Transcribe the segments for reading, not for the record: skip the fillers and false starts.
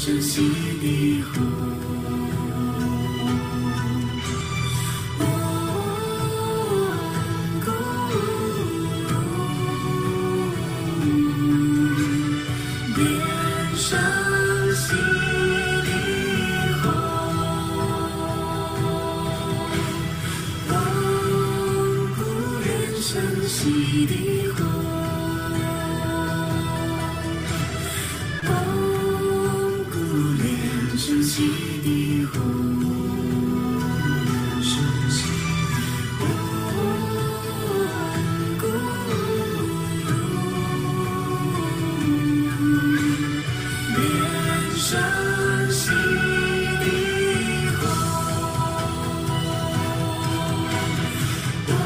生悉地吽，嗡咕噜，莲生悉地吽，嗡咕噜莲生悉地吽。生悉地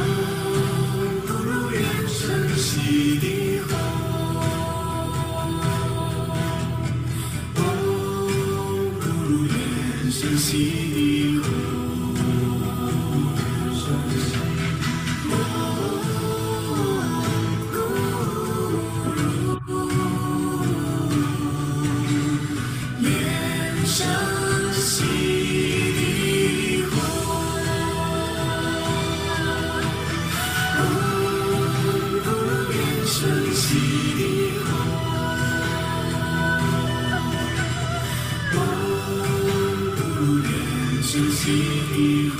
吽，生悉地吽，嗡咕噜，莲生悉地吽，嗡咕噜莲生悉地吽。生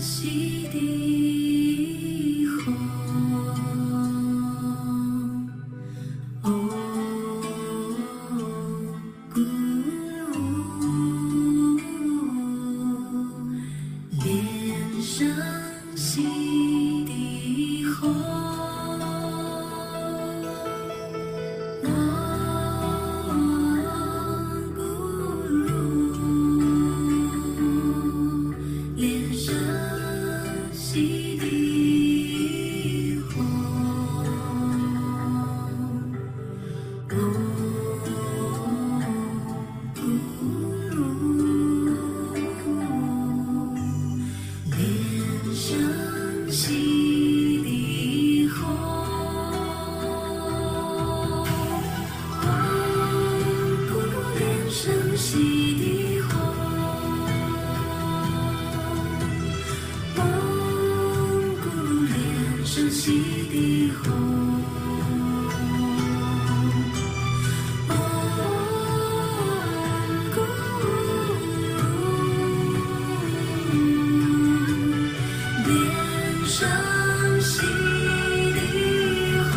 悉地吽，嗡咕噜，莲生悉地吽，嗡咕噜莲生悉地吽。生悉地吽，嗡咕噜，莲生悉地吽，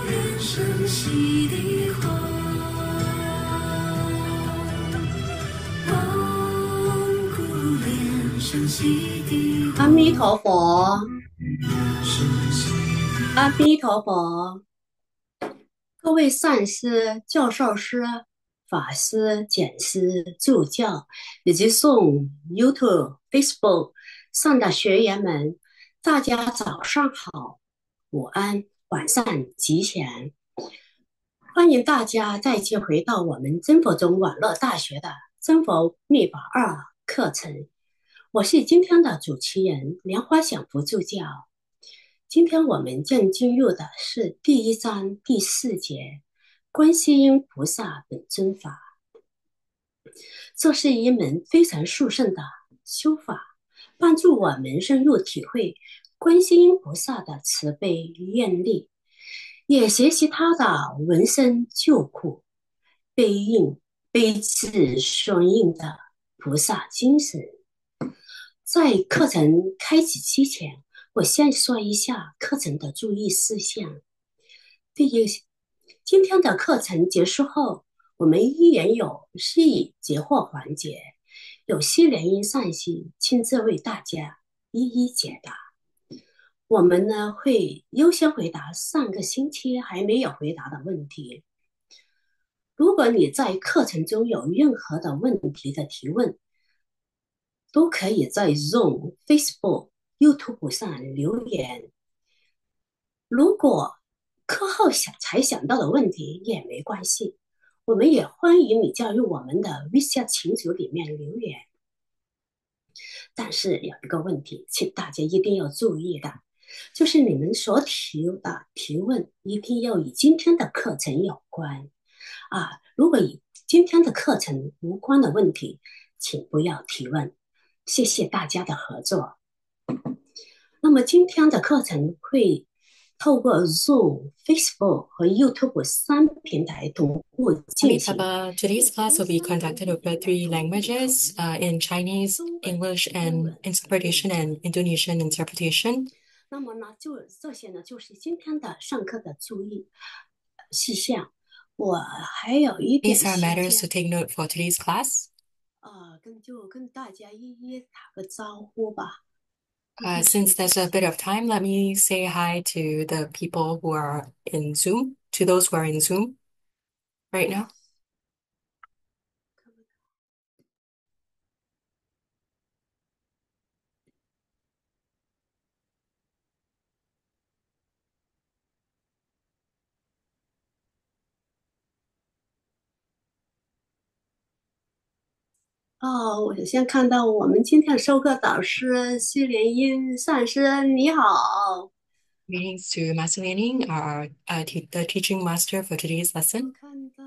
莲生悉地吽。阿弥陀佛，阿弥陀佛，各位上师、教授师、法师、讲师、助教，以及送 YouTube、Facebook 上的学员们，大家早上好，午安，晚上吉祥。欢迎大家再次回到我们真佛宗网络大学的真佛密法2课程。我是今天的主持人莲花享福助教。今天我们将进入的是第1章第4节，观世音菩萨本尊法。这是一门非常殊胜的修法，帮助我们深入体会观世音菩萨的慈悲愿力，也学习他的闻声救苦、悲智双运的菩萨精神。在课程开启之前，我先说一下课程的注意事项。第一，今天的课程结束后，我们依然有释疑解惑环节，有些联姻上师亲自为大家一一解答。我们呢会优先回答上个星期还没有回答的问题。如果你在课程中有任何的问题的提问，都可以在 Zoom、Facebook、YouTube 上留言。如果课后才想到的问题也没关系，我们也欢迎你加入我们的微信群组里面留言。但是有一个问题，请大家一定要注意的，就是你们所提的提问一定要与今天的课程有关啊。如果与今天的课程无关的问题，请不要提问。谢谢大家的合作。那么今天的课程会透过 Zoom、Facebook 和 YouTube 三平台同步进行。Today's class will be conducted over three languages, in Chinese, English, and interpretation, and Indonesian interpretation. 那么呢，这些呢，就是今天的上课的注意事项。我还有一点 These are 时 matters to 间，take note for today's class. 跟大家一一打个招呼吧。Since there's a bit of time, let me say hi to the people who are in Zoom, to those who are in Zoom right now. 我先看到我们今天授课导师西莲音上师，你好。Greetings to Master Lianing, the teaching master for today's 我 lesson. 看到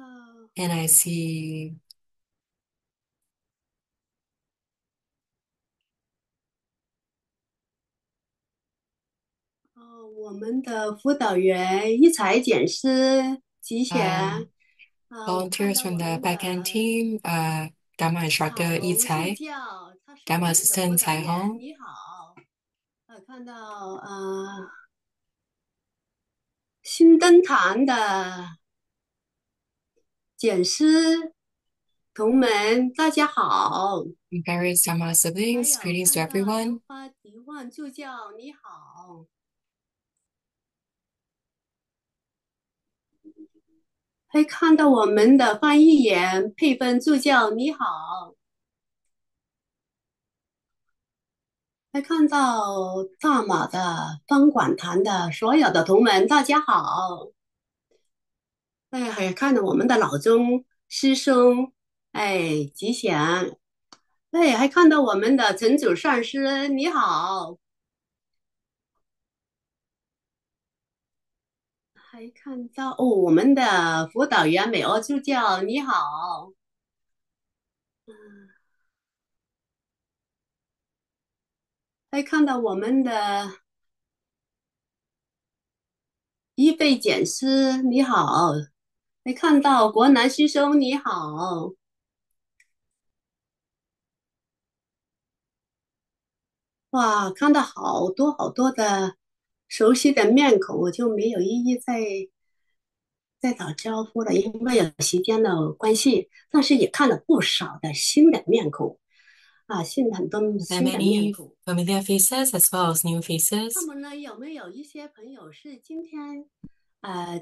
And I see 我们的辅导员一才讲师吉祥。我看 volunteers 到 from 我 the 们的 backend team, Dharma 彩 instructor Yi 虹助 Cai, 教，他是我 Dharma 们的 assistant 辅导 Cai 员， Hong, 你好。看到新登堂的讲师同门，大家好。 and various Dharma 还 siblings. 有 Greetings to 看到莲 everyone. 花迪旺助教，你好。还看到我们的翻译员佩芬助教，你好。还看到大马的方广堂的所有的同门，大家好。还看到我们的老中师兄，吉祥。还看到我们的陈祖上师，你好。还看到我们的辅导员美欧助教，你好。还看到我们的一贝简师，你好。还看到国南师兄，你好。哇，看到好多好多的熟悉的面孔，我就没有一一再打招呼了，因为有时间的关系。但是也看了不少的新的面孔很多 There are 新的面 many 孔。 familiar faces as well as new 那 faces. 么呢，有没有一些朋友是今天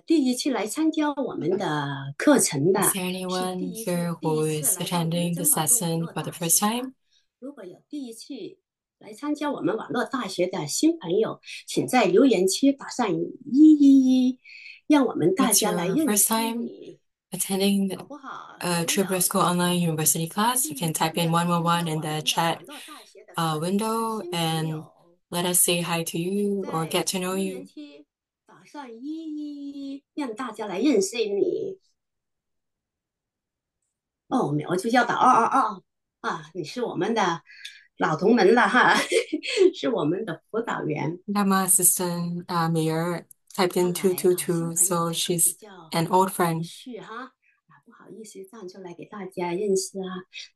第一次来参加我们的课程 Is 的， there 是 anyone 第一 here 次 who 来 is 到我们 attending 真 this 宝中网 lesson 络 for the 大 first 学的？ time? 如果有第一次来参加我们网络大学的新朋友，请在留言区打上111，让我们大 It's 家来 your 认 first 识 time 你， attending 好不好？ a 有没 True 有 School Online University class. 第 You 一 can 次 type in 来参加 111 我 in 们 the 的 chat 网络大学的课程的 window 新朋 and 友？ let us say hi to you or 在 get to know 留言 you. 区打上111，让大家来认识你。我就叫打222你是我们的老同门了哈，是我们的辅导员。 Dharma assistant Mayor typed 看 in 来新 222, 朋友 so 还是比 she's 较 an old 含 friend. 蓄哈，不好意思站出来给大家认识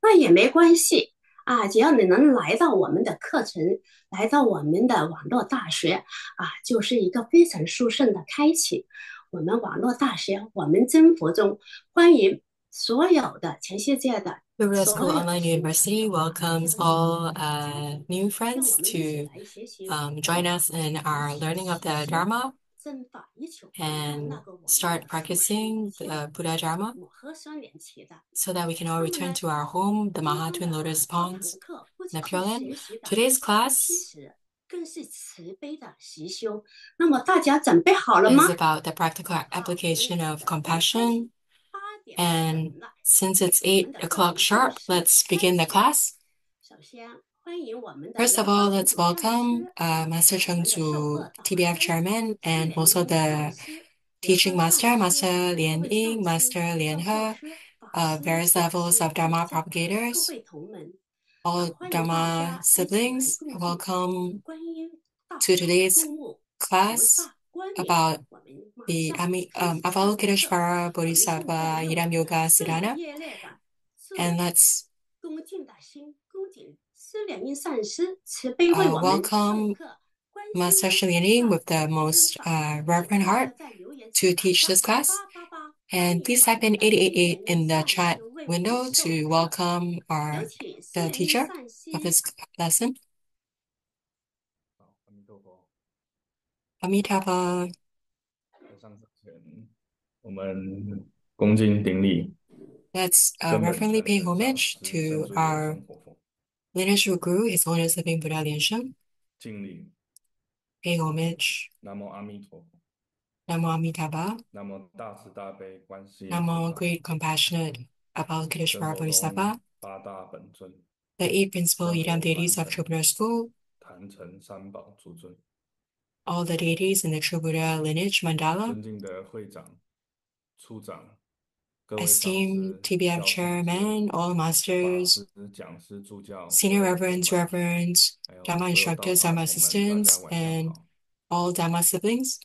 那也没关系啊，只要你能来到我们的课程，来到我们的网络大学啊，就是一个非常殊胜的开启。我们网络大学，我们真佛中欢迎所有的全世界的 Yoga 所 School 有的 Online 新朋 University 友啊， welcomes 来到我 all 们的课程，new 让 friends 我们一起 to 来学习，join us in 一 our 起 learning of 祈 the 求 Dharma 正法一求那 and 个我们 start 的殊胜 practicing 相 the Buddha Dharma 母和相连起的。so that we can all 那么 return 呢，to our home, the 今天 Mahatma 的 Lotus 座谈 Ponds 课不 in 只 the 是 Pure Land. 学习的， Today's 其 class 实更是慈悲的习修。那么大家准备好了吗？ is about the practical 好，我们 application of 准备开始。 compassion. 8点 And 整了， since it's 我们 8 的课 o'clock 程正 sharp, 式 let's 开 begin the 始。 class. 首先欢迎我们的 First 莲 of 花 all, 师 let's 祖上 welcome 师， Master 我们的授课 Chengzu, 导 TBF 师， Chairman, 思 and 源 also 印上 the 师， 莲 teaching 花上 master, 师， Master 各 Lian 位 Ying, 上师、 Master Lian 教授 He, 师、法师、 various 讲 levels 师 of Dharma 在座的各 propagators, 位同门， all 欢迎大 Dharma 家一起来 siblings. 共进 Welcome 观音大 to 宝 today's 众目菩 class 萨观点。 about 我们马 the 上开始上课。 Avalokiteshvara 我们现在 Bodhisattva 用 Yidam Yoga 最 Sadhana. 热烈的、 And 最 let's 恭敬的心，恭敬思源印上师慈悲为我们授 welcome 课。 观世 Master 音 Shilining 大 with the 宝真 most 法， reverent 请大 heart 家在留言 to 区打 teach 上 this class. 888， 欢 And 迎 please 我 type 们 in 的思 888 源印 in the 上 chat 师为我们 window 授 to 课。 welcome 有 our 请思 the 源印 teacher 上 of 师。 this lesson. 好，阿弥陀佛。 Amitabha. 在上课前，我们恭敬顶礼 Let's 根本 reverently 传 pay 承上 homage 师圣 to 诸莲 our 生活佛， lineage guru, His Holiness Living Buddha Liansheng. 敬礼 Pay homage. 南无阿弥陀佛， Namo Amitabha. 南无大慈大悲观世音菩 Namo 萨， Great Compassionate 真 Avalokiteshvara 佛中 Bodhisattva. 八大本尊， The eight principal 真 Yidam 佛 deities 凡 of 尘 True Buddha School. 坛城三宝诸尊， All the deities in the True Buddha lineage mandala. 尊敬的会长、处长、各位上 Esteemed 师、 TBF 教上师、 chairman, all 法 masters, 师、讲师、助教、所 senior 有的 reverends, 同伴， reverends, 还有 Dharma 所有道 instructors, 法 Dharma 同门，大家 assistants, 晚上 and 好。 all Dharma siblings.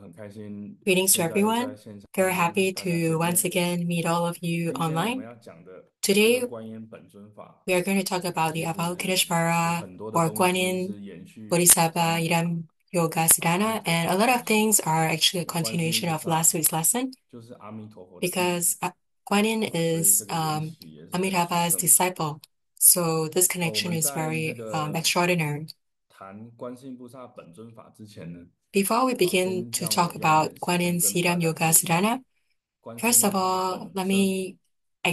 很开心 Greetings to 现在在 everyone. 线上 Very 跟 happy 大家 to 见 once 面。 again meet all of you 今天我们 online. 要讲的这 Today, 个观音本尊法， we are going to talk about the 其实有 Avalokiteshvara 很多的 or 东西 Guanyin 是延续 Bodhisattva 上一堂 Yidam Yoga Sadhana, and a lot of things are actually a 观世音 continuation 菩 of 萨 last week's lesson 就是阿弥陀佛的弟子， because Guanyin 所以 is 这个缘起也是非常 Amitabha's 殊胜的。 disciple. So this 我 connection 们 is 在那 very 个 extraordinary. 谈观世音菩萨本尊法之前呢， Before we 好， begin 先 to 让我 talk 用一 about 点时间 Guanyin 跟大 Yidam 家 Yoga 介绍 Sadhana, 观世 first 音 of 菩萨的 all, 本 let 身。 me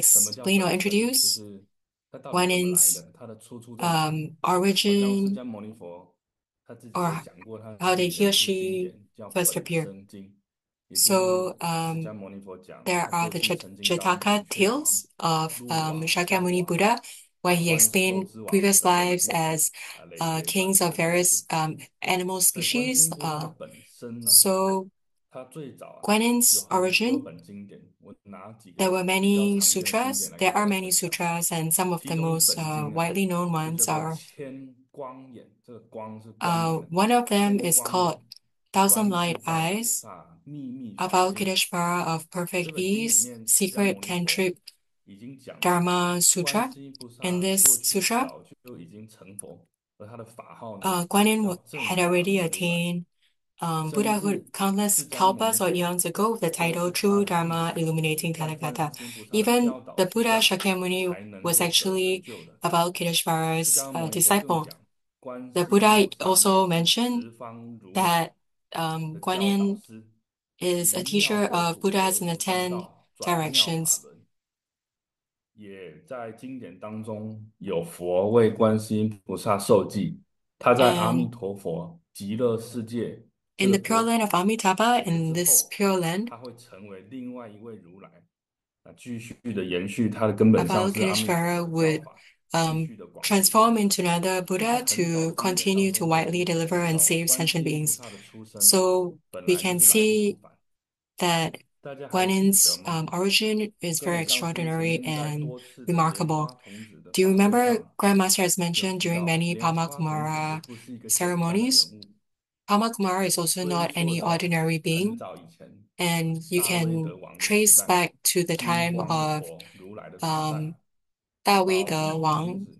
什么叫 explain or 本身？就 introduce 是它到底怎么来 Guanyin 的？它的出处在哪里？好像释 origin 迦牟尼佛他自己 or 也讲过，他 how 自 did 己 he 的 or 一部经 she 典叫《 first 本 appear. 生经》，也就是 So 释迦牟尼佛讲， there 他 are 过 the 去曾经到 Jataka 孔雀王、 tales of 鹿王、象 Shakyamuni 王、 Buddha, where he 万兽 explained 之王 previous 的这个 lives 故事 as 累积了100 kings 多 of 个故 various 事。 animal 所以观世 species. 音菩萨的本身呢， So 他最早有 Guanin's 很多 origin, 本经典，我拿几 there 个 were 比较 many 常见的经典 sutras. 来 There 跟大 are 家 many 分享。 sutras, and some of 其 the 中一 most 本经啊， widely known 就 ones 叫做 are 千光眼，这个光是光明的 one of them 千 is 光 called 眼， Thousand 观 Light 自在菩 Eyes, 萨秘密法经。 Avalokiteshvara of 这 Perfect 本经里 Ease, 面，释迦 Secret 牟尼佛 Tantric 已经讲了， Dharma 观 Sutra. 世音菩 In 萨 this 过去 sutra, 早就已经成佛，而他的法号呢， Guanyin 叫正 had 法 already 如来。 attained 甚 Buddhahood 至 countless 释迦牟尼 kalpas or 佛 eons ago with the 都 title 是他 True 的弟 Dharma 子， Illuminating 在观 Tathagata. 世音菩萨的 Even 教导 the 之 Buddha 下， Shakyamuni 才能 was 够得成 actually 就的。释 Avalokiteshvara's 迦牟尼佛更 disciple. 讲，观 The 世音 Buddha 菩萨 also 是 mentioned 十方如来 that 的教导 Guanyin 师， is a 以妙 teacher 后 of 主 Buddhas 得 in the 无上 10道，转妙法 directions. 轮。也在经典当中有佛为观世音菩萨受记，他在阿弥 And 陀佛极乐世界这 in 个 the Pure 国 Land of Amitabha, 结 in 之 this 后， Pure Land, 他会成为另外一位如来，继续的延续他的根本上是阿弥陀佛 Avalokiteshvara 的教 would 法，继续的广布 transform 教 into another 这是 Buddha 很早 to 的经典当 continue 中 to 就已 widely 经 deliver 讲 and 到了， save 观 sentient 世音菩 beings. 萨的出生 So 本 we 来就 can 是来自不 see 凡。 that 大家还记得 Guanin's 吗？ origin is 各 very 位上师曾 extraordinary 经在 and 多次的莲 remarkable. 花童子的 Do you 法会 remember 上 Grandmaster has 有 mentioned 提 during 到， many 莲花童子也 Pama 不是一个简单的 ceremonies? 人物， Pama is also 追 not 溯 any 到 ordinary 很 being, 早以前 and you 大威 can 德王的时 trace 代， back to the 金 time 光 of 佛如来的时代， 大威 宝 德 地童 王 子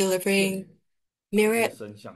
对 delivering 这些 myriad 身相。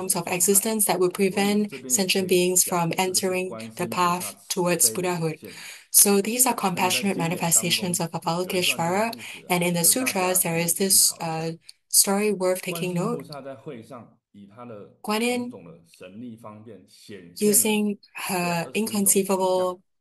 realms of existence that would 所以 prevent 这边也可 sentient 以 beings 讲， from 这是 entering 观世 the 音菩萨 path 慈 towards 悲的显 Buddhahood. 现。 So these are 那么在 compassionate 经典当 manifestations 中 of 有一段这个 Avalokiteshvara, 故事 and in the 值得大家 sutras 可 there 以 is 思 this 考一下。 story worth 观 taking 世音 note. 菩萨在会上以他的 Guan 种 Yin, 种的神力方便显现了 using 这 her 21种气象。 inconceivable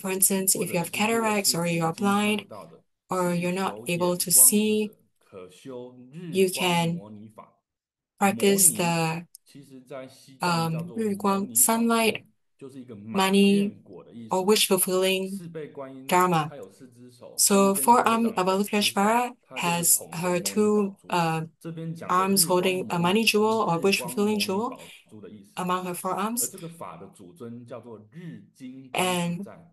for instance, if you have 或者是如果 cataracts 是 or you 眼 are 睛看不 blind 到的， or 是 you're not 求 able 眼 to 光明 see, 者可修日 you 光 can 模拟法。模 practice 拟 the 其实在西藏叫做模 日光 拟保 sunlight 愿，就是一个满 money 愿果的意 or 思。 wish fulfilling 四倍观音 Dharma. 它有4只手， So 中间是会 forearm 让你两只手， Avalokiteshvara 它就是 has 铜的 her 模拟宝 two 珠。这边讲的 arms 日光 holding a 模 money 拟是 jewel or 日 wish 光 fulfilling 模拟 jewel 宝珠的意思。 among her 而 forearms. 这个法的主尊叫做日金刚自 And 在，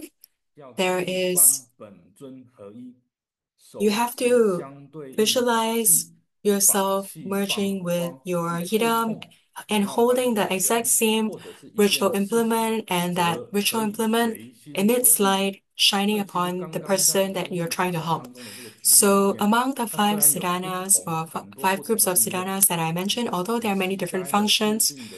five, there 要七 is 观本尊合一， you 手 have 持 to 相对应的 visualize 气，把 yourself 气放 merging with 光， your 去触 Yidam 碰 and 要颁 holding the 给 exact 人 same 或者是一 ritual 件事情， implement, and that 则 ritual 可以 implement 随心 emits 所欲。 light shining 所以其实 upon 刚 the 刚在 person that 第 you're 一 trying to 段 help. 当中的这个举例里 So 面， among the 它 five 虽然有不 sadhanas 同 or 很多 five 不同 groups 的 of 应用， sadhanas that I 你 mentioned, although there are 你 many 应 different 该的固 functions, 定的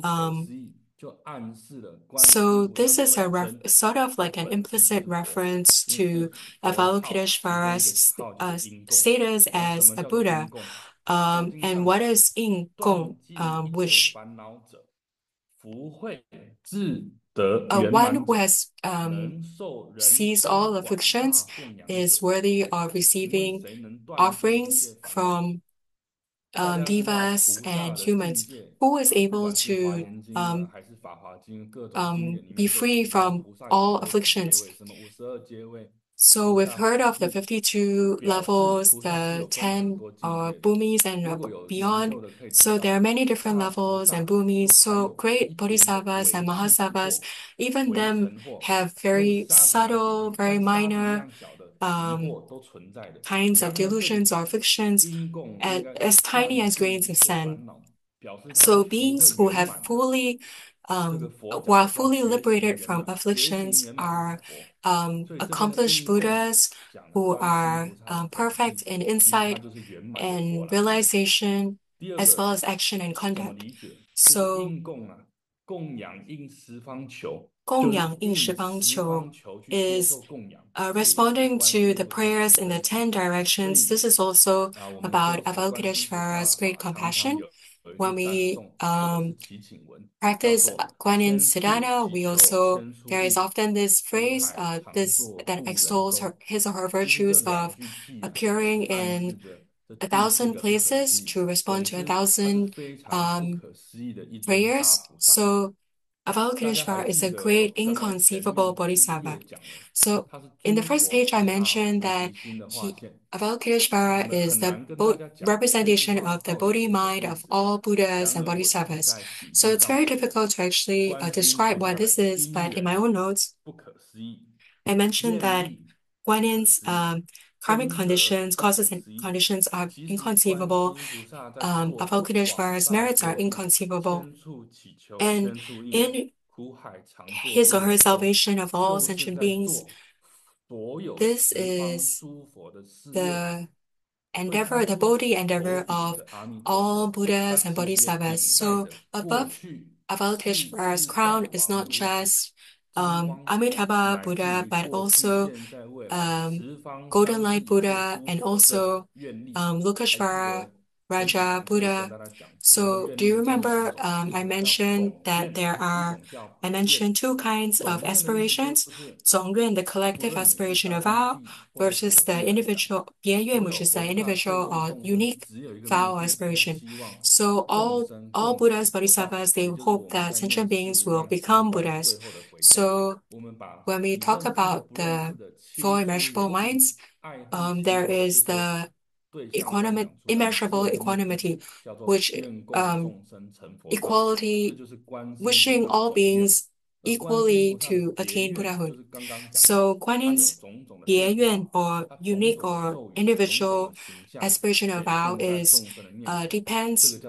Um, 词义就暗示了观世音 so 菩萨 this is a 本身 sort of like an 本质就 implicit 是佛，reference 因为 to 佛号其中一个 Avalokiteshvara's 号就是因供。 status 那什 as 么 a 叫做 Buddha. 因供？究竟 And 上 what 讲， is 因供, 断尽一切 which 烦恼者，福慧自得 one 圆满 who 者， has 能受人 sees 天 all 广 afflictions 大供养者。 is worthy of 请问 receiving 谁能断尽一 offerings 切烦恼？ from 大家知道 divas 菩萨 and 的境 humans 界， who is 不 able 管是华 to 严经呢，还是法华经，各种经典里 be 面都 free 提到 from 菩萨有 all 多少阶 afflictions. 位，什么52阶位、So we've heard of the 52 levels, the 10 bhumis and beyond. So there are many different levels and bhumis. So great bodhisattvas and mahasattvas, even them have very subtle, very minor um, kinds of delusions or fictions, as tiny as grains of sand. So beings who have while fully liberated from afflictions, are accomplished Buddhas who are perfect in insight and realization, as well as action and conduct. So 供养应十方求 is responding to the prayers in the 10 directions. This is also about Avalokiteshvara's great compassion. When we practice Guanyin Sadhana, there is often this phrase, that extols his or her virtues of appearing in 1,000 places to respond to 1,000 prayers. So Avalokiteshvara is a great inconceivable bodhisattva. So in the first page, I mentioned that Avalokiteshvara is the representation of the Bodhi mind of all Buddhas and Bodhisattvas. So it's very difficult to actually describe what this is, but in my own notes, I mentioned that Guanin's karmic conditions, causes and conditions are inconceivable. Avalokiteshvara's merits are inconceivable. And in his or her salvation of all sentient beings, this is the endeavor, the Bodhi endeavor of all Buddhas and Bodhisattvas. So above Avalokiteshvara's crown is not just Amitabha Buddha, but also Golden Light Buddha and also Lokeshvara Raja Buddha. So do you remember I mentioned two kinds of aspirations, 总愿, the collective aspiration of vow, versus the individual 别愿, which is the individual or unique vow aspiration. So all Buddhas, Bodhisattvas, they hope that sentient beings will become Buddhas. So when we talk about the four immeasurable minds, there is the immeasurable equanimity, which equality, wishing all beings equally to attain Buddhahood. So Guanin's 别愿 or unique or individual aspiration of vow depends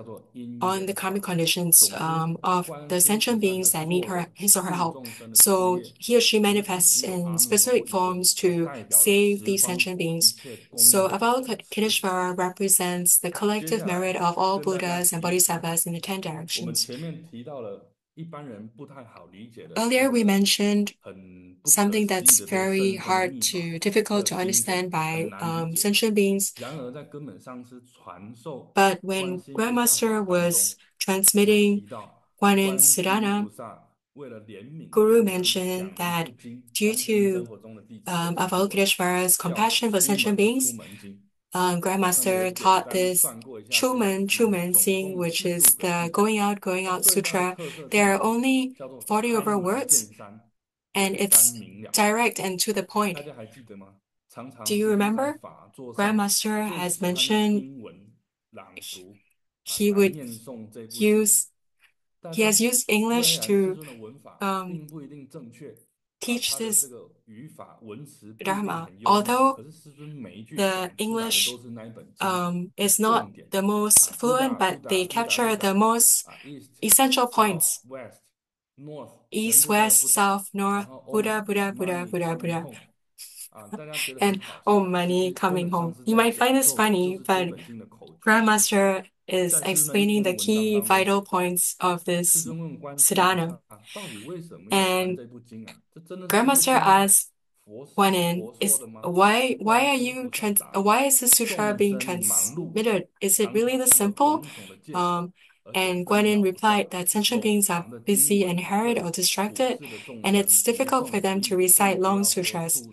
on the karmic conditions of the sentient beings that need his or her help. So he or she manifests in specific forms to save these sentient beings. So Avalokiteshvara represents the collective merit of all Buddhas and Bodhisattvas in the 10 directions. Earlier we mentioned something that's very difficult to understand by sentient beings. But when Grandmaster was transmitting Guanyin Sadhana, Guru mentioned that due to Avalokiteshvara's compassion for sentient beings, Grandmaster taught this Chumen Sing, which is the Going Out Sutra. There are only 40 over words, and it's direct and to the point. Do you remember? Grandmaster has mentioned he has used English to teach this Dharma. Although the English is not the most fluent, but they capture the most essential points. East, west, south, north, Buddha, Buddha, Buddha, Buddha, Buddha. And Om Mani coming home. You might find this funny, but Grandmaster is explaining the key vital points of this Sadhana. And Grandmaster asks Guanin, why is this sutra being transmitted? Is it really this simple? And Guanin replied that sentient beings are busy and hurried or distracted, and it's difficult for them to recite long sutras.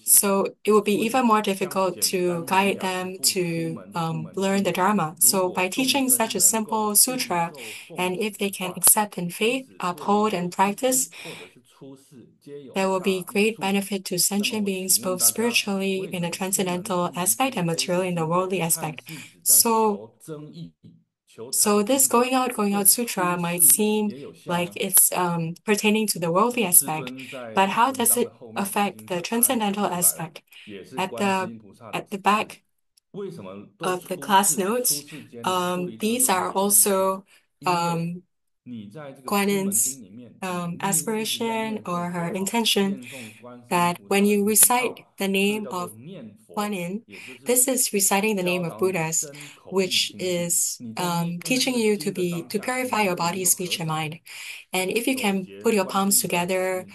So it would be even more difficult to guide them to learn the Dharma. So by teaching such a simple sutra, and if they can accept in faith, uphold, and practice, there will be great benefit to sentient beings, both spiritually in the transcendental aspect and materially in the worldly aspect. So this going out sutra might seem like it's pertaining to the worldly aspect, but how does it affect the transcendental aspect? At the back of the class notes, these are also Guan Yin's aspiration or her intention that when you recite the name of Guan Yin, this is reciting the name of Buddhas, which is teaching you to purify your body, speech, and mind. And if you can put your palms together,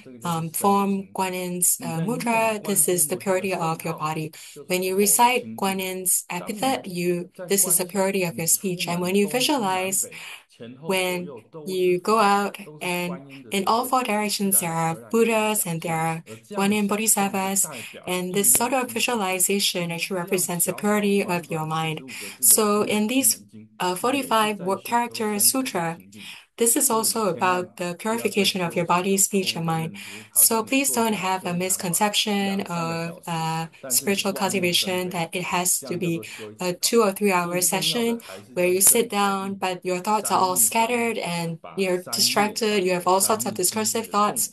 form Guan Yin's mudra, this is the purity of your body. When you recite Guan Yin's epithet, this is the purity of your speech. And when you visualize, when you go out and in all four directions there are Buddhas and there are Guan Yin Bodhisattvas, and this sort of visualization actually represents the purity of your mind. So in these 45 character sutra, this is also about the purification of your body, speech, and mind. So please don't have a misconception of spiritual cultivation that it has to be a 2 or 3 hour session where you sit down, but your thoughts are all scattered and you're distracted. You have all sorts of discursive thoughts.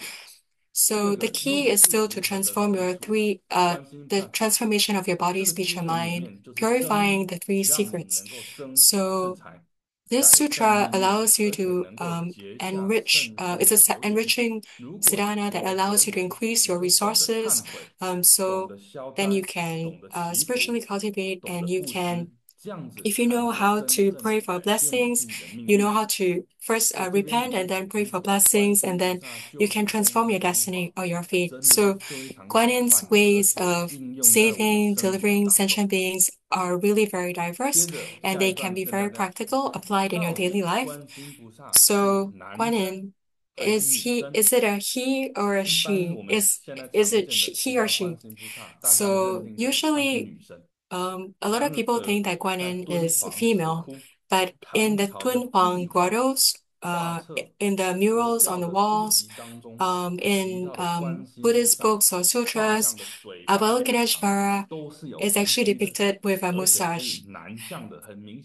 So the key is still to transform the transformation of your body, speech, and mind, purifying the three secrets. So this sutra allows you to enrich, it's an enriching sadhana that allows you to increase your resources. So then you can spiritually cultivate and you can, if you know how to pray for blessings, you know how to first repent and then pray for blessings, and then you can transform your destiny or your fate. So Guan Yin's ways of saving, delivering sentient beings are really very diverse, and they can be very practical, applied in your daily life. So Guan Yin, is it a he or a she? Is it he or she? So usually a lot of people think that Guan Yin is female, but in the Tunhuang grottos, in the murals on the walls, in Buddhist books or sutras, Avalokiteshvara is actually depicted with a mustache.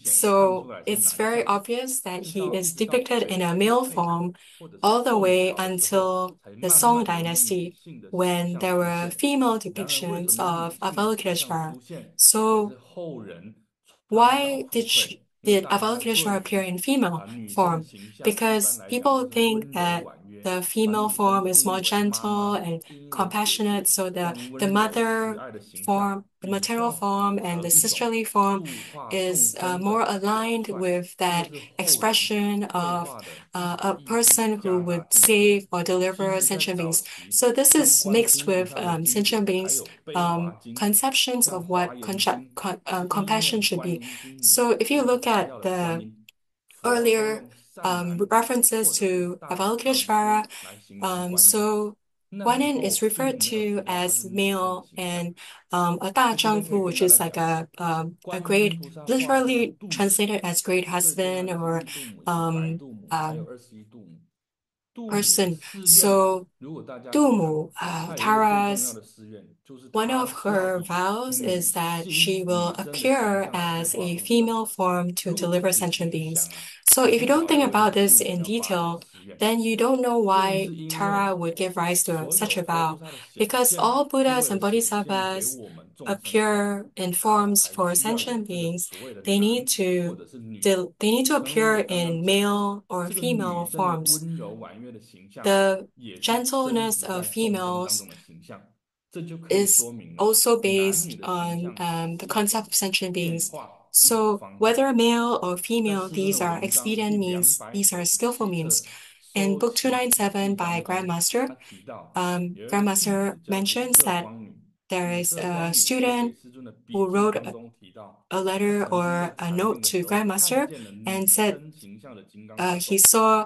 So it's very obvious that he is depicted in a male form all the way until the Song dynasty, when there were female depictions of Avalokiteshvara. So why did Avalokiteshvara appear in female form? Because people think that the female form is more gentle and compassionate, so the mother form, the maternal form, and the sisterly form is more aligned with that expression of a person who would save or deliver sentient beings. So this is mixed with sentient beings conceptions of what compassion should be. So if you look at the earlier references to Avalokiteshvara, so Guan Yin is referred to as male, and a Da Zhangfu, which is like a great, literally translated as great husband or person. So Dumu, Tara's one of her vows is that she will appear as a female form to deliver sentient beings. So if you don't think about this in detail, then you don't know why Tara would give rise to such a vow. Because all Buddhas and Bodhisattvas appear in forms for sentient beings, they need to appear in male or female forms. The gentleness of females is also based on the concept of sentient beings. So whether male or female, these are expedient means, these are skillful means. In book 297 by Grandmaster, Grandmaster mentions that there is a student who wrote a letter or a note to Grandmaster and said he saw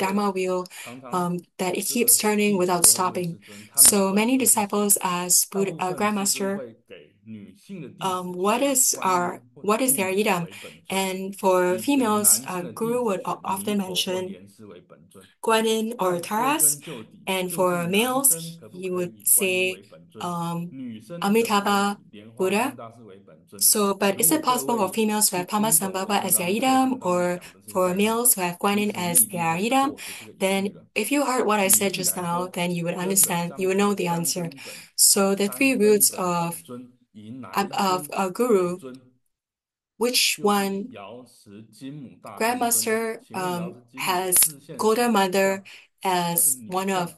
Dharma wheel that it keeps turning without stopping. 他们 So 本 many 身是 disciples ask 大部分世尊 Grandmaster, 会给女性的弟子 what 以 is 观音或者 what is 住 their 持 yidam? 为本尊， And for 以给 females, 男性的弟 Guru 子 would 选 often 弥陀或 mention 莲师为本尊。 Guanyin or 但归 Taras. 根究底， And 就是 for 男 males, 生可不 he 可以 would 以观音 say 为本尊，女生可不可以 Amitabha 以莲花 Buddha. 生大师为本尊？ So, but 如 is 果 it 各 possible for 位 females to have 去听懂我 Pamasambhava 刚 as 刚 their 课程 yidam, 当中 or 讲的这些 for 概念， males to have 其 Guanyin 实你 as 已经 their 可以 yidam? 破除这个疑虑 Then, 了。 if you heard what I 举 said 例 just 来 now, 说， then you would 根本 understand, 上 you would 是 know the 三 answer. 根本， So, the 三 three 根 roots 本 of 本尊以哪一 of 尊 a 为 guru, 尊？ which 就是 one 瑶池金母大天尊。 Grandmaster 请问瑶池金母 has 示现什 Golden 么 Mother 相？它是 as 女 one of 相，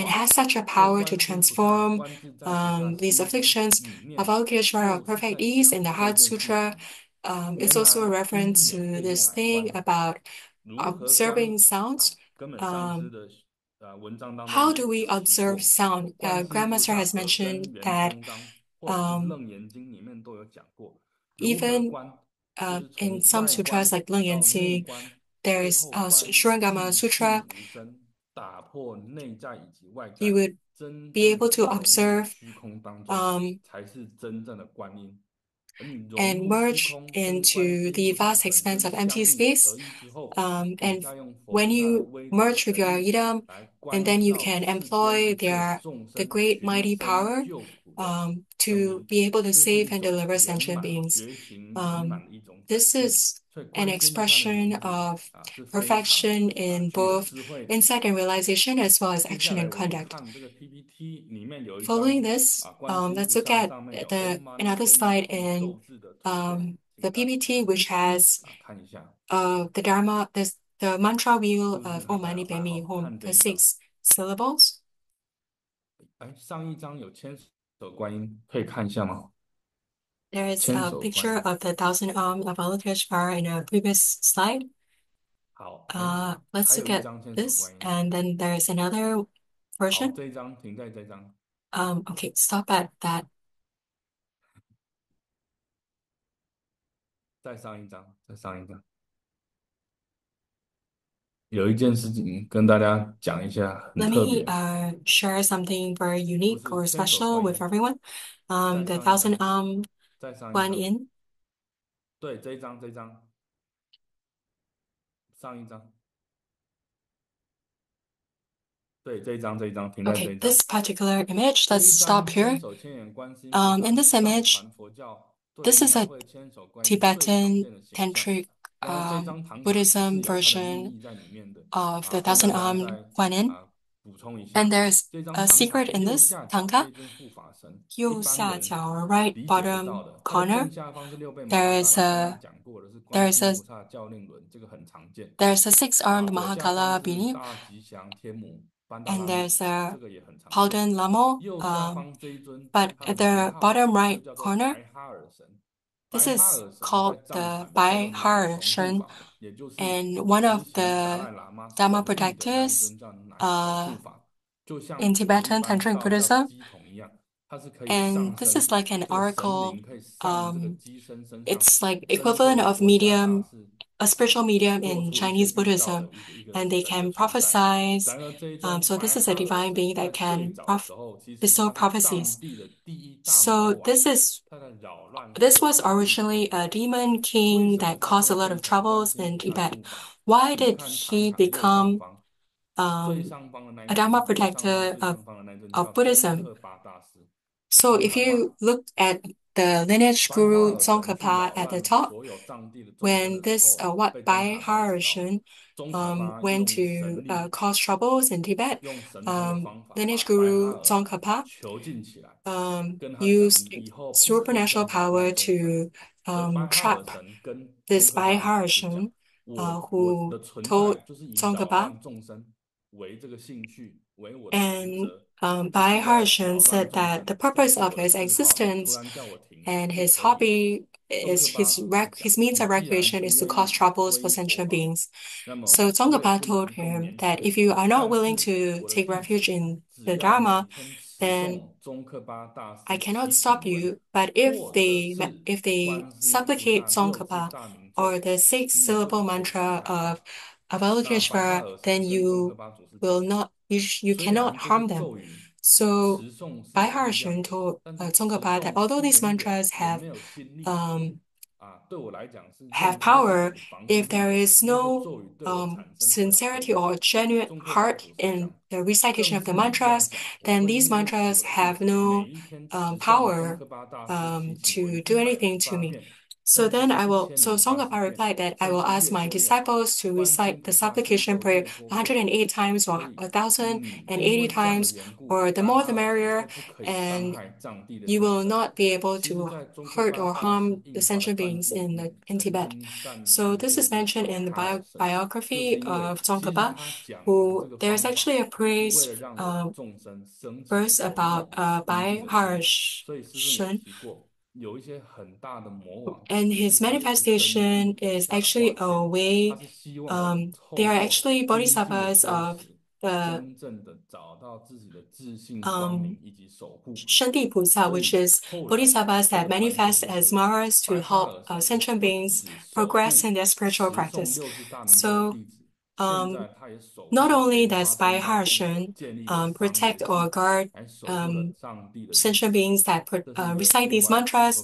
and has such a power to transform these afflictions. Avalokiteshvara Perfect Ease in the Heart Sutra, it's also a reference to this thing about observing sounds. Um, how do we observe sound? Grandmaster has mentioned that even in some sutras like Leng Yanxi, there is Shurangama Sutra, you would be able to observe and merge into the vast expanse of empty space. And when you merge with your Yidam, and then you can employ the great mighty power to be able to save and deliver sentient beings. This is an expression of perfection in both insight and realization as well as action and conduct. Following this, let's look at another slide in the PPT, which has the Dharma, the mantra wheel of Om Mani Padme Hum, the 6 syllables. 上一章有千手观音，可以看一下吗？ There is a picture of the 1,000-armed Avalokiteshvara in a previous slide. 好， let's look at this, and then there's another version. 好，这一张停在这张。Okay, stop at that. 再上一张，再上一张。有一件事情跟大家讲一下，很 Let 特 me 别。share something very unique or special with everyone. The 1,000-armed 再上一 Guan 张。 Yin. 对，这一张，这一张。上一张。对，这一张，这一张，停在这 Okay, 一张。 this particular image, let's stop here. In this image, this is a Tibetan Tantric Buddhism version of the 1,000-armed Guan Yin. And there's a secret in this tanka. 右下角 right bottom corner, there's a 6-armed Mahakala being, and there's a Palden Lamo. But at the bottom right corner, this is called the Bai Har Shen, and one of the Dharma protectors in Tibetan Tantric Buddhism. And this is like an oracle. It's like equivalent of medium, a spiritual medium in Chinese Buddhism, and they can prophesize. So this is a divine being that can bestow prophecies. So this was originally a demon king that caused a lot of troubles in Tibet. Why did he become a Dharma protector of Buddhism? So if you look at the lineage guru Tsongkhapa at the top, when this Wat Bai Harshan went to cause troubles in Tibet, lineage guru Tsongkhapa used supernatural power to trap this Bai Harshan, who told Tsongkhapa. And Bai Harshan said that the purpose of his existence and his hobby is his means of recreation is to cause troubles for sentient beings. So Tsongkhapa told him that if you are not willing to take refuge in the Dharma, then I cannot stop you. But if they supplicate Tsongkhapa or the 6-syllable mantra of Avalokiteshvara, then you cannot harm them. So Bai Harshan told Tsongkhapa that although these mantras have power, if there is no sincerity or genuine heart in the recitation of the mantras, then these mantras have no power to do anything to me. So Tsongkhapa replied that I will ask my disciples to recite the supplication prayer 108 times or 1,080 times, or the more the merrier, and you will not be able to hurt or harm the sentient beings in Tibet. So this is mentioned in the biography of Tsongkhapa, who there's actually a praise verse about Bai Harshan. And his manifestation is actually a way, they are actually bodhisattvas of the Shanti Pusa, which is bodhisattvas that manifest as Maras to help sentient beings progress in their spiritual practice. So not only does Bai Harshan protect or guard sentient beings that recite these mantras,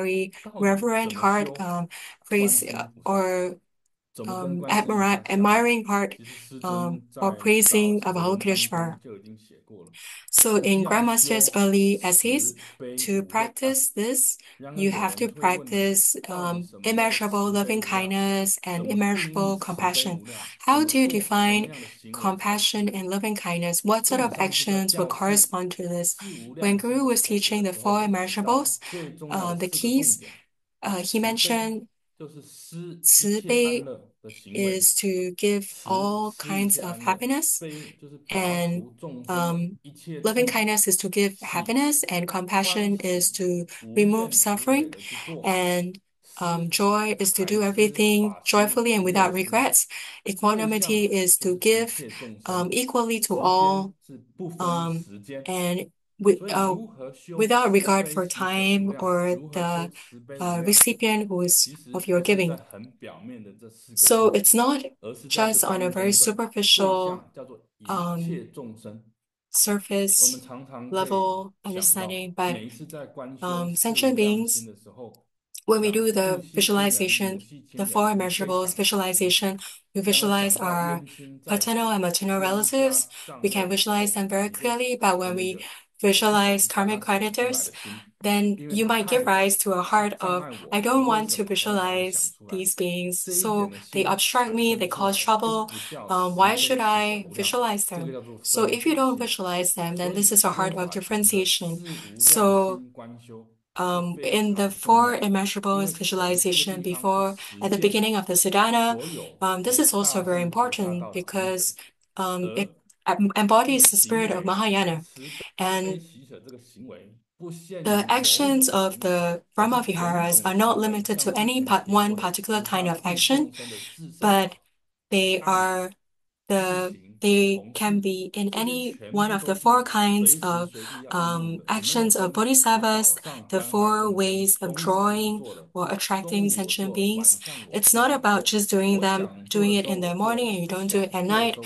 very 到底 reverent 怎么 heart, 修 praise 观世音菩萨？ or 怎么跟观世音菩萨相遇？ admiring heart 其实师尊 or 在早 praising 期的文章 Avalokiteshvara. 中就已经写过了。 So 务 in 要 Grandmaster's 修 early essays, 慈悲 to 无畏爱。 practice this, 然而 you 有 have to 人会问了， practice 到底什么叫做 immeasurable 慈悲 loving 无量？ kindness and 怎么定义 immeasurable 慈悲 compassion. 无量？ 怎 How 么 do you 做什么 define 样的行为才 compassion 是？ and loving kindness? What 所 sort 以以 of 上这个 actions would 教示 correspond to this? 是无 When 量 Guru 心 was 口诀 teaching 的 the 时 four 候，有提到 immeasurables, 最重要的 the 4个重 keys, 点： he 慈悲 mentioned 慈悲is to give all kinds of happiness, and um, loving kindness is to give happiness, and compassion is to remove suffering, and joy is to do everything joyfully and without regrets. Equanimity is to give equally to all, and with, without regard for time or the recipient who is of your giving. So it's not just on a very superficial um, surface level understanding, but sentient beings, when we do the visualization, the four immeasurables visualization, we visualize our paternal and maternal relatives. We can visualize them very clearly, but when we visualize karmic creditors, then you might give rise to a heart of, I don't want to visualize these beings, so they obstruct me, they cause trouble. Why should I visualize them? So if you don't visualize them, then this is a heart of differentiation. So in the four immeasurables visualization before at the beginning of the Sadhana, this is also very important because it embodies the spirit of Mahayana. And the actions of the Brahma Viharas are not limited to any one particular kind of action, but they are they can be in any one of the four kinds of actions of bodhisattvas, the four ways of drawing or attracting sentient beings. It's not about just doing it in the morning and you don't do it at night.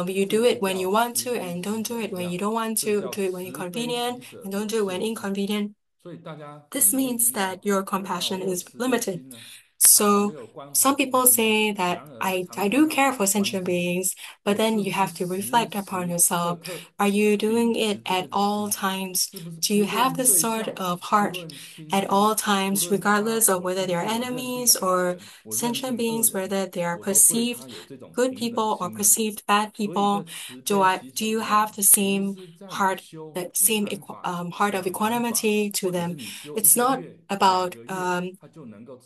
You do it when you want to and don't do it when you don't want to. Do it when you're convenient and don't do it when inconvenient. This means that your compassion is limited. So some people say that I do care for sentient beings, but then you have to reflect upon yourself. Are you doing it at all times? Do you have this sort of heart at all times, regardless of whether they're enemies or sentient beings, whether they are perceived good people or perceived bad people? Do you have the same heart, the same heart of equanimity to them? It's not about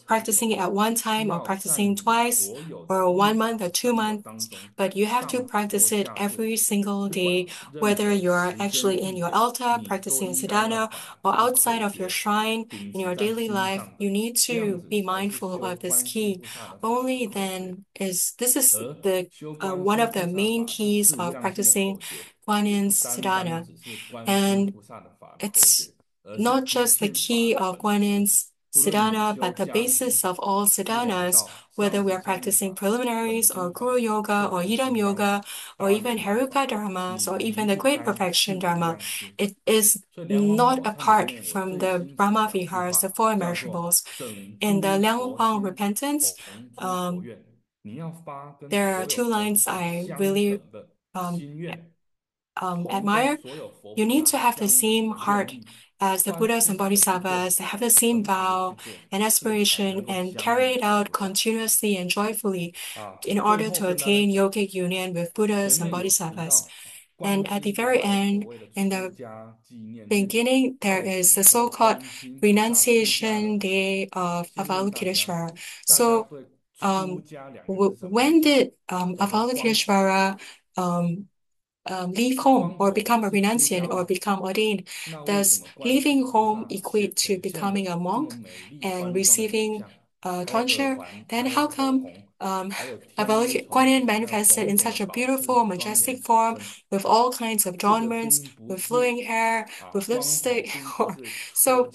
practicing it at one time or practicing twice or 1 month or 2 months, but you have to practice it every single day, whether you're actually in your altar practicing sadhana or outside of your shrine in your daily life. You need to be mindful of this key. Only then is this is the one of the main keys of practicing Guan Yin's sadhana, and it's not just the key of Guan Yin's sadhana, but the basis of all sadhanas, whether we are practicing preliminaries or Guru Yoga or Yidam Yoga or even Heruka Dharmas or even the Great Perfection Dharma. It is not apart from the Brahma Viharas, the four immeasurables. In the Liang Huang Repentance, there are two lines I really um, admire. You need to have the same heart as the Buddhas and Bodhisattvas, have the same vow and aspiration, and carry it out continuously and joyfully in order to attain yogic union with Buddhas and Bodhisattvas. And at the very end, in the beginning, there is the so-called renunciation day of Avalokiteshvara. So, when did Avalokiteshvara leave home or become a renunciant or become ordained? Does leaving home equate to becoming a monk and receiving tonsure? Then how come Guan Yin manifested in such a beautiful, majestic form with all kinds of adornments, with flowing hair, with lipstick? So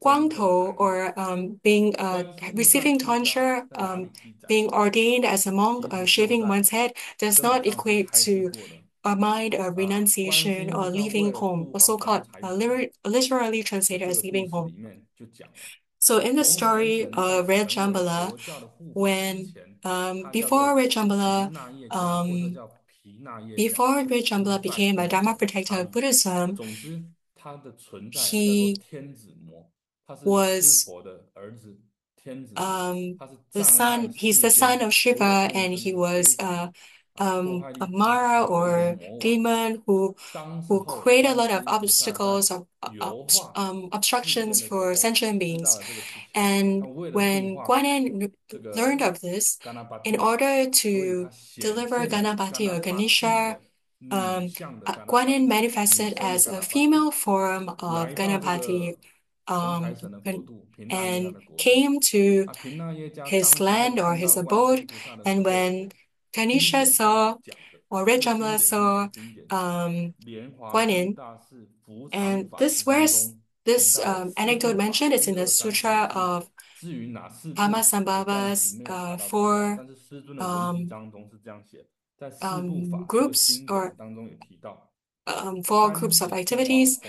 Guangtou or being receiving tonsure, being ordained as a monk, shaving one's head does not equate to a mind of renunciation or leaving home, or so-called literally translated as leaving home. So in the story of Red Jambala, when before Red Jambala, before Red Jambala became a Dharma protector of Buddhism, he was the son. He's the son of Shiva, and he was a Mara or demon who create a lot of obstacles or obstructions for sentient beings. And when Guanyin learned of this, in order to deliver Ganapati or Ganesha, Guanyin manifested as a female form of Ganapati, um, and came to his land or his abode. And when Ganesha saw or Rajamala saw Guanyin, and this anecdote mentioned is in the Sutra of Pamasambhava's four um, groups or four groups of activities.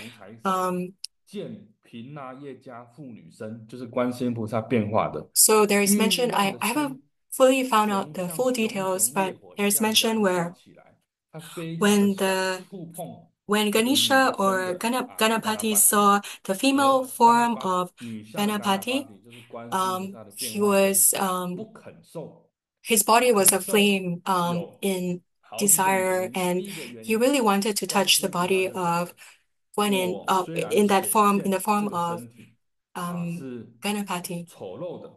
见频那业家妇女身，就是观世音菩萨变化的。 So there is 欲 mention, 望 I 的 haven't 身 fully found out 熊 the 像 full 熊 details, 熊烈 but 火 there's 一样 mention 燃 where 烧起来，它非常的 when 小， the 触碰 when 这个女 Ganesha 生 or 的 Ganapati 干 saw the 而 female 干 form 巴 of 女相干 Ganapati, 就是观世音菩萨的 he 变化身， was 不肯受， his 不 body was 肯 a 受 flame 有 in 好几个 desire, 原因。 and 第一个原 he 因， really wanted to 观 touch 世 the 音菩萨 body 就想 of Guanyin 我虽然 in that 显 form, in 现 the 这 form 个 of 身体是 Ganapati. 丑陋的，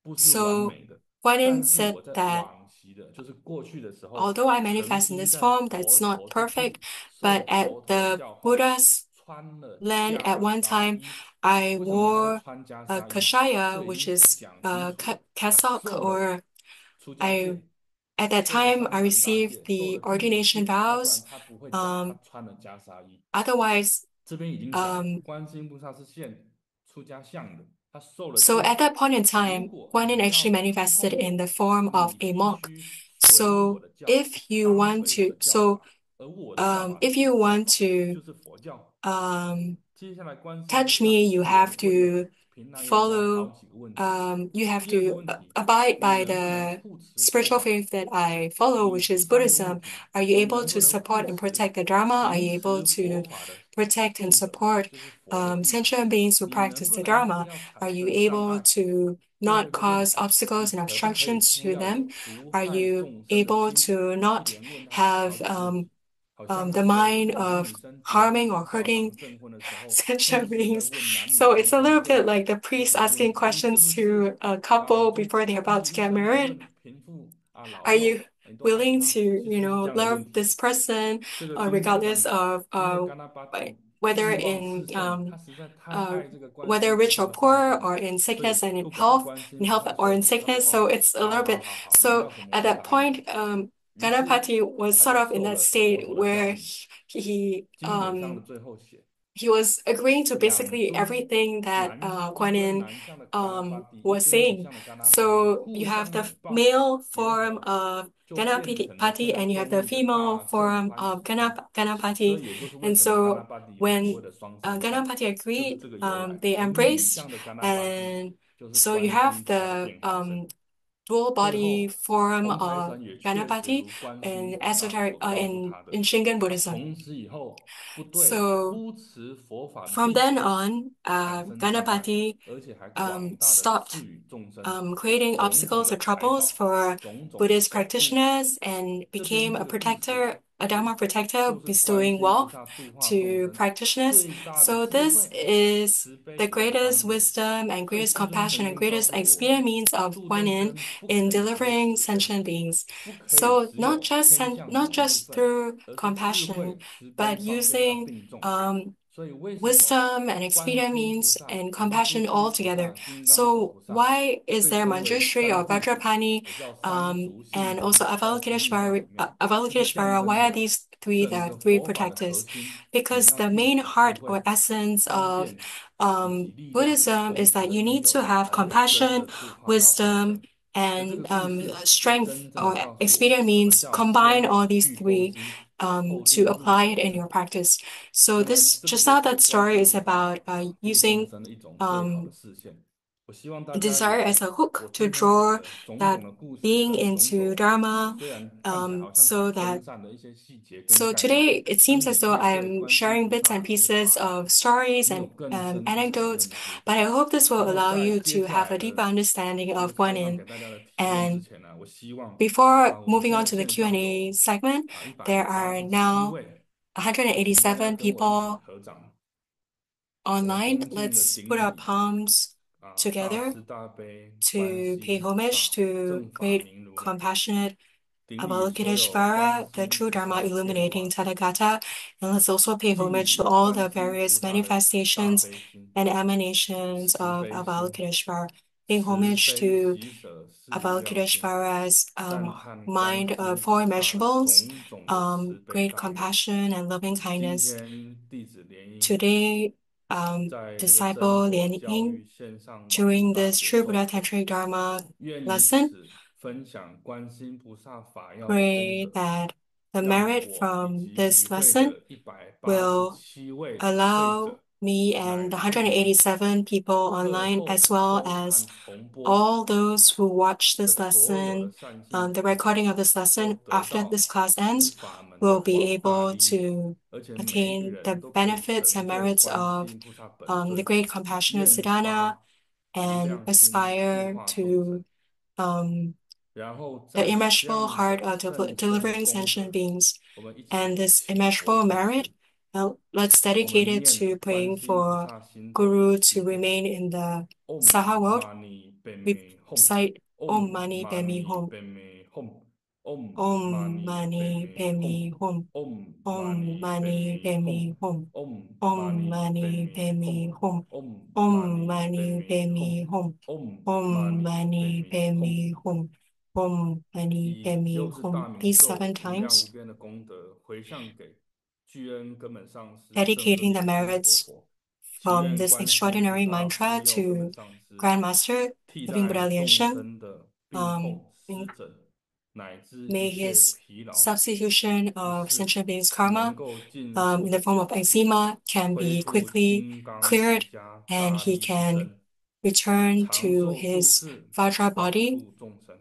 不是完 So 美的， Guanyin 但是 said 我在 that 往昔的，就是过去的时候， although I 曾 manifest in 经 this 在 form, 佛 that's not 陀之 perfect, 地 but 受 at 佛陀的 the 教化， Buddha's 穿了 land 袈 at one 裟 time, 衣。 I 为什么他会 wore 穿袈 a 裟衣？ kashaya, 这已 which 经 is 讲 a 清楚了，他 cassock, 受了 or 出家 I 戒， at that 受了 time 三 I 坛大 received 戒，受 the 了地狱 ordination 戒，要不然 vows. 他不会讲他 Um, 穿了袈裟衣。 otherwise, 这边已经讲了， um, 观世音菩萨是现出家相的，他受了 so 戒。 at that point in 如 time, 果 Guanyin 你要 actually 触 manifested 碰 in the form 我， of 你 a 必 monk. 须随我 So 的教， if you 当 want 随我 to, 的教 so 法，而我的教法 if 就 you 是教 want 法， to 就是佛教。 um 接下来观世音菩 touch 萨 me, you 也 have 问了 to 频那业家好 follow, 几个问题。 you have 第二个 to 问题， abide 你 by 能不能 the 护持佛 spiritual 法？ faith that I follow, 以 which 第 is 三个问 Buddhism. 题， Are you 你 able 能 to 不能护 support and 持 protect the Dharma? Are 行 you able 持佛 to 法的 protect and 助者， support 就是佛的弟子？ sentient beings who 你能 practice 不 the 能不 Dharma? 要 Are 产 you 生障 able 碍？ to 最后 not 一个问 cause 题， obstacles 你 and 可不可以 obstructions 不 to 要有 them? 毒 Are 害 you 众生的 able 心？ to 一 not 连问他好 have 几个问题， 好 the 像那个 mind 男 of 女生结 harming 婚 or 道 hurting 房证婚的时候， sentient 牧师在 beings? 问男女 So 生 it's a 同 little 婚 bit like the 这 priest 种问 asking 题， 你是 questions 不是 to a 啊？ couple 就 before they're 终 about 其 to 一 get 生就 married. 问贫富啊老 Are you 幼，你都爱 willing 他， to, 其实是这样的 love 问题。 this person 这个经典上 regardless of 因为干那巴蒂 whether 欲望 in 炽盛，他实在太 uh, 爱这个观世 whether 音菩 rich 萨 or 的化 poor 身， or in 所 sickness 以 and 不管观世 in 音菩 health 萨 or 说 in 什么，他都 sickness. 说 So it's a 好 little 好 bit. 好好，你 So 要什么 at 我 that 答应 point, 你。于是 Ganapati was 他 sort 就 of in 受 that 了佛 state 陀的教 where 义。 he 经典上的最后写， he was agreeing to 两 basically 尊 everything that 男一 Guan 尊 Yin 男相的干那巴蒂，一 was 尊女 saying. 相的干那巴蒂， So 互 you have 相 the 毁谤 male 结 form 合， of 就变成了 Ganapati 现在 and you have 中 the 印的 female 大受 form 欢 of 喜。这 Ganapati. 也就是为 And 什么干那 so 巴蒂有所 when 谓的双生相， Ganapati 就是 agreed, 这个由来。 they 而女 embraced, 相的干那巴蒂 and 就是 so you 观世 have 音菩萨的 the 变化身。 dual 最 body 后 form 红台 of 山也确实 Ganapati 如观世音 in 菩萨 esoteric 所告诉 in 他的， Shingon 他 Buddhism. 从此以后不对 So 护持佛法的 from 弟 then 子 on, 产生障碍， Ganapati 而且还广大的 stopped 赐予众生 creating 种种 obstacles 的 or 财 troubles 宝、 for 种种的 Buddhist 保护。 practitioners and 这边 became 这 a 个地址 protector, a Dharma protector, 就是观 bestowing 世音菩 wealth 萨度化众 to 生 practitioners. 最大的 So 智 this 慧、 is 慈悲 the 与方 greatest 便。 wisdom and 所以 greatest 世尊曾 compassion and 经告 greatest 诉过我 expedient 们， means of 度 Guan 众 Yin 生不可 in 以只有 delivering 慈悲， sentient beings. 不可以 So 只有偏向某 not 一部 just 分， through 而是智慧、 compassion, 慈悲、 but 方便要 using 并重。 所以为什么 wisdom and 观 expedient 世音菩 means 萨 and 文殊 compassion 师 all 菩萨、 together. 金刚佛 So 菩萨 why is 被 there 称为 Manjushri 三 or 护法， Vajrapani 也叫三足信 and 心， also 在经义上里面， 这是象 Avalokiteshvara? 征 Why are 着 these three 整 the 个 three 佛法的核 protectors? 心。你 Because 要 the 具 main 体智 heart 慧、 or essence 方 of 便以及力量， Buddhism 而 is that 人 you 没 need 有 to have 才会真的 compassion, 度化到众 wisdom, 生。那这 and 个故事也 strength 真正 or 的告诉我们， expedient 什么 means 叫 combine 先 all these 具钩 three 基，后 to 练入 apply 手 it in 之。 your practice. So 那么 this 这个 just 就 now 是 that 观世 story 音 is 菩萨 about 度众 using 生的一种最好的 um 示现。desire as a hook to draw that being into Dharma, so that so today it seems as though I'm sharing bits and pieces of stories and anecdotes, but I hope this will allow you to have a deeper understanding of Guan Yin. And before moving on to the Q&A segment, there are now 187 people online. Let's put our palms together to pay homage to great, compassionate Avalokiteshvara, the true Dharma illuminating Tathagata, and let's also pay homage to all the various manifestations and emanations of Avalokiteshvara. Paying homage to Avalokiteshvara's mind of four immeasurables, great compassion and loving kindness. Today, disciple Lian Ying, during this True Buddha Tantric Dharma lesson, pray that the merit from this lesson will allow me and the 187 people online, as well as all those who watch this lesson, the recording of this lesson after this class ends, will be able to attain the benefits and merits of the great compassionate Sadhana and aspire to the immeasurable heart of delivering sentient beings. And this immeasurable merit, let's dedicate it to praying for Guru to remain in the Saha world. Recite Om Mani Padme Hum. Om Mani Padme Hum. Om Mani Padme Hum. Om Mani Padme Hum. Om Mani Padme Hum. Om Mani Padme Hum. Om Mani Padme Hum. These 7 times, dedicating the merits from this extraordinary mantra to Grandmaster Living Buddha Lian Sheng. May his substitution of sentient beings' karma in the form of eczema can be quickly cleared, and he can return to his Vajra body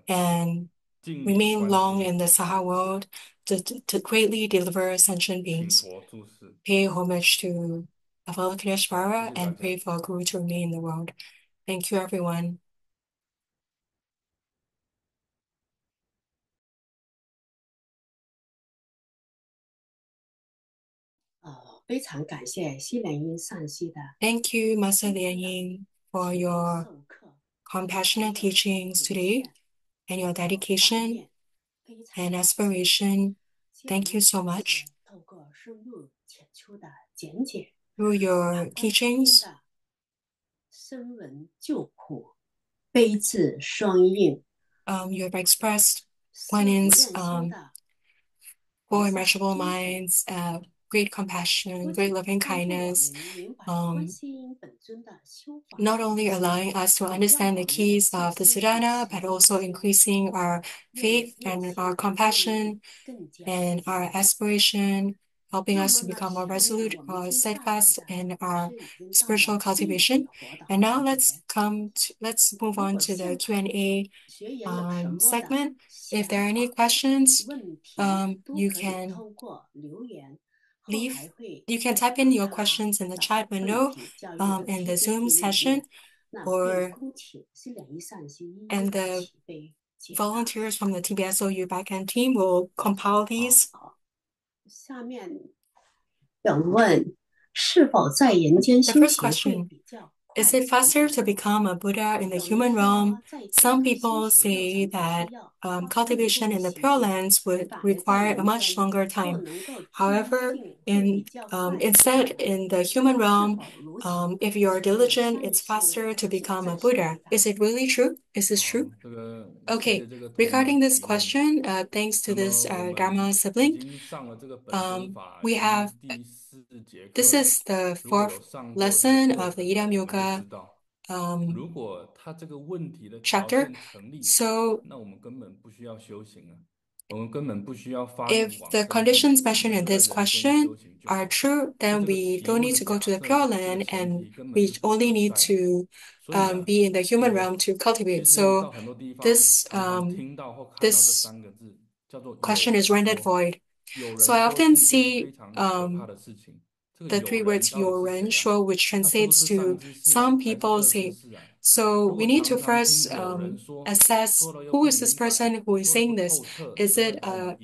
and remain long in the Saha world to greatly deliver sentient beings. Pay homage to Avalokiteshvara and pray for Guru to remain in the world. Thank you, everyone. 非常感谢西莲音上师的 Thank you, Master Lian Ying, for your 授课， compassionate teachings today and your dedication and aspiration. Thank you so much. 透过深入浅出的讲解， Through your teachings, 深闻救苦，悲智双运， you have expressed 思 Guan 不 Yin's 厌修的 four immeasurable minds, great compassion, great loving kindness, 明白 um, 观世音本尊的修法， not only allowing us to understand the keys of the Sadhana, but also increasing our faith and our compassion 更加 and our aspiration, helping us to become more resolute or steadfast in our spiritual cultivation. And now let's move on to the Q&A 学员有什么的 segment. 想 If there are any 法 questions, 问题 you 都可以 can 透过留言，后台 leave. 会 You can type in your 把它 questions in the 找 chat 问 window 题交易 in the 的 Zoom 提问 session, 那 or 便恭请西两一上西一 and 一 the 起被解答。 volunteers from the TBSOU backend team will compile these. 下面有问是否在人间 The 修 first 行会 question, 比较 is 快 it faster to become a Buddha in the 有人 human 说 realm? 在这 Some 个 people 修行过 say 程中 that 需要花更 cultivation 多 in the 的时 Pure 间， Lands would 反而在 require a 人 much 间 longer 若 time. 能够精 However, 进会比 in 较快。 instead, in the human 是 realm, 否如此？ if you're 请问 diligent, 上 it's 师 faster to 请 become a 再次 Buddha. 回答。 Is it really true? Is this true? Okay, regarding this question, thanks to this Dharma sibling, we have this is the 4th lesson of the Yidam Yoga chapter. So If the conditions mentioned in this question are true, then we don't need to go to the Pure Land, and we only need to be in the human realm to cultivate. So this question is rendered void. So I often see the three words 有人说, which translates to some people say. So we need to first assess who is this person who is saying this. Is it a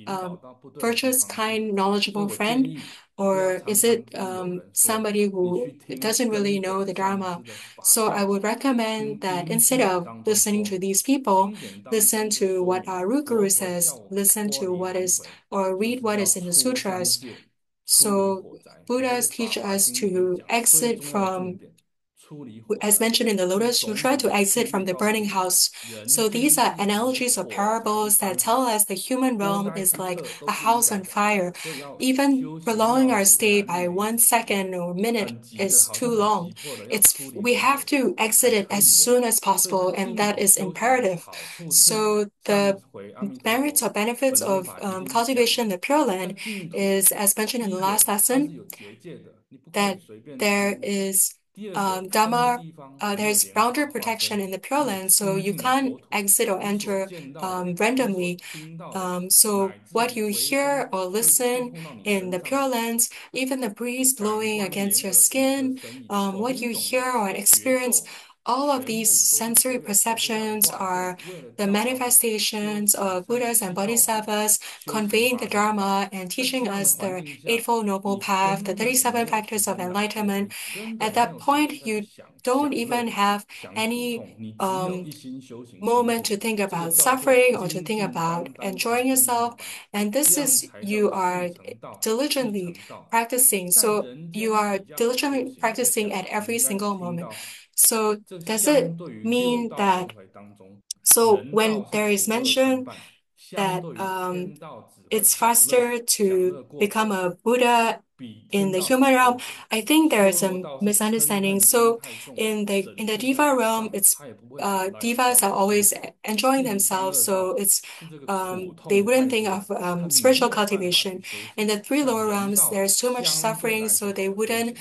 virtuous, kind, knowledgeable friend? Or is it somebody who doesn't really know the Dharma? So I would recommend that instead of listening to these people, listen to what our root guru says, listen to what is, or read what is in the sutras. So Buddhas teach us to exit from, as mentioned in the Lotus Sutra, to exit from the burning house. So these are analogies or parables that tell us the human realm is like a house on fire. Even prolonging our stay by 1 second or minute is too long. We have to exit it as soon as possible, and that is imperative. So the merits or benefits of cultivation in the Pure Land is, as mentioned in the last lesson, that there is Dharma, there's boundary protection in the Pure Land, so you can't exit or enter randomly. So what you hear or listen in the Pure Lands, even the breeze blowing against your skin, what you hear or experience, all of these sensory perceptions are the manifestations of Buddhas and Bodhisattvas conveying the Dharma and teaching us the Eightfold Noble Path, the 37 factors of enlightenment. At that point, you don't even have any moment to think about suffering or to think about enjoying yourself. And this is, you are diligently practicing. So you are diligently practicing at every single moment. So does it mean that, so when there is mention that it's faster to become a Buddha in the human realm, I think there is a misunderstanding. So in the diva realm, it's divas are always enjoying themselves, so it's they wouldn't think of spiritual cultivation. In the three lower realms, there's too much suffering, so they wouldn't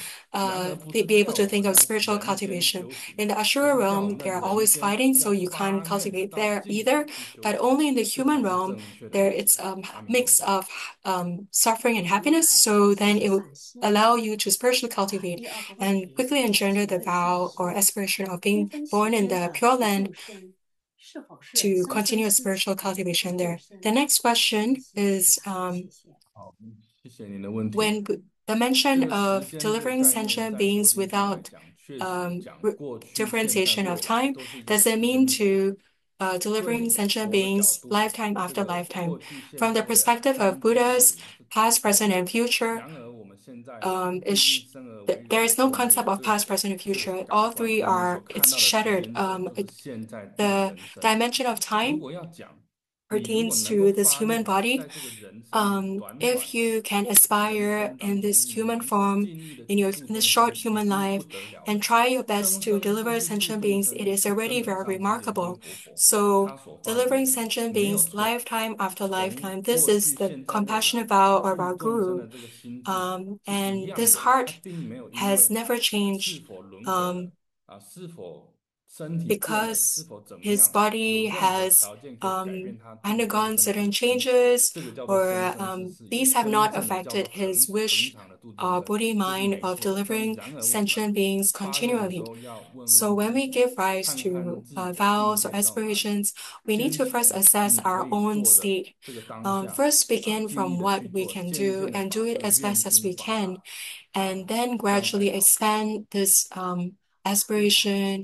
be able to think of spiritual cultivation. In the Ashura realm, they're always fighting, so you can't cultivate there either. But only in the human realm, there it's a mix of suffering and happiness. So then it will allow you to spiritually cultivate and quickly engender the vow or aspiration of being born in the Pure Land to continue a spiritual cultivation there. The next question is when the mention of delivering sentient beings without differentiation of time, does it mean to delivering sentient beings lifetime after lifetime? From the perspective of Buddhas, past, present, and future, there is no concept of past, present, and future. All three are, it's shattered. The dimension of time pertains to this human body. If you can aspire in this human form, in this short human life, and try your best to deliver sentient beings, it is already very remarkable. So delivering sentient beings lifetime after lifetime, this is the compassionate vow of our guru. And this heart has never changed. Because his body has undergone certain changes, or these have not affected his wish or body mind of delivering sentient beings continually. So when we give rise to vows or aspirations, we need to first assess our own state. First begin from what we can do and do it as best as we can, and then gradually expand this aspiration.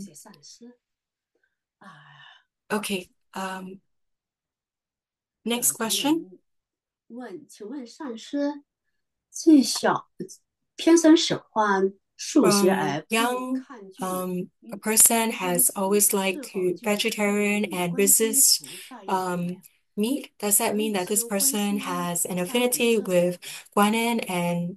Okay, next question. 请问上师，最小天生喜欢素食 From young, a person has always liked to vegetarian and resist meat. Does that mean that this person has an affinity with guanyin and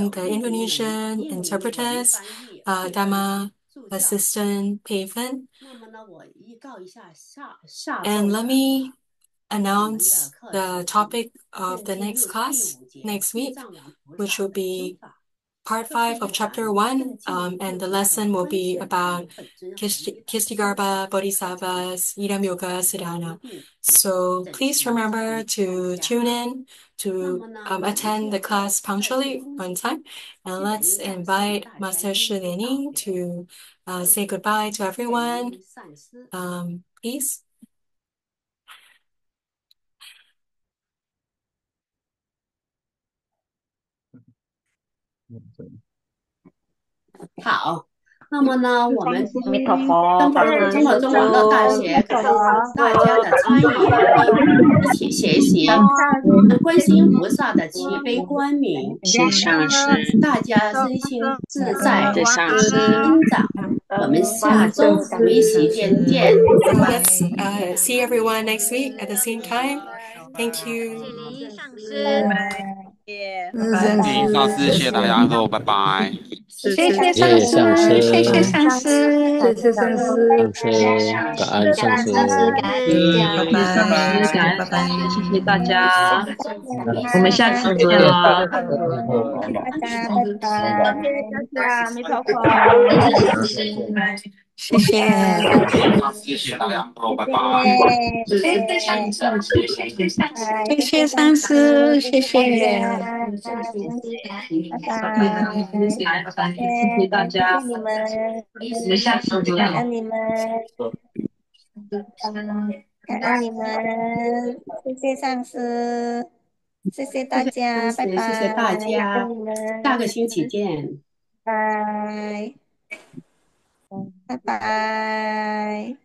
thank the Indonesian interpreters, Dharma assistant Pavan. And let me announce the topic of the next class next week, which will be part 5 of chapter 1, and the lesson will be about Kistigarbha Bodhisattva's Yidam Yoga Sadhana. So please remember to tune in to attend the class punctually on time. And let's invite Master Shi Lianing to say goodbye to everyone. Please. 好，那么呢，我们阿弥陀佛，这么中文的大学感谢大家的参与，一起学习观世音菩萨的慈悲光明，大家身心自在，增长。我们下周同一时间见，拜拜。 Let's see everyone next week at the same time. Thank you. 上师，谢谢大家后，拜拜。谢谢上师，谢谢上师，谢谢上师，感恩上师，拜拜，感恩上师，谢谢大家，我们下次见喽。大家拜拜，谢谢阿弥陀佛，谢谢。谢谢大家后，拜拜。谢谢上师，谢谢上师，谢谢上师，谢谢，拜拜，谢谢大家，谢谢你们，我们下次见，感恩你们，感恩你们，谢谢上师，谢谢大家，拜拜，谢谢大家，感恩你们，下个星期见，拜拜，拜拜。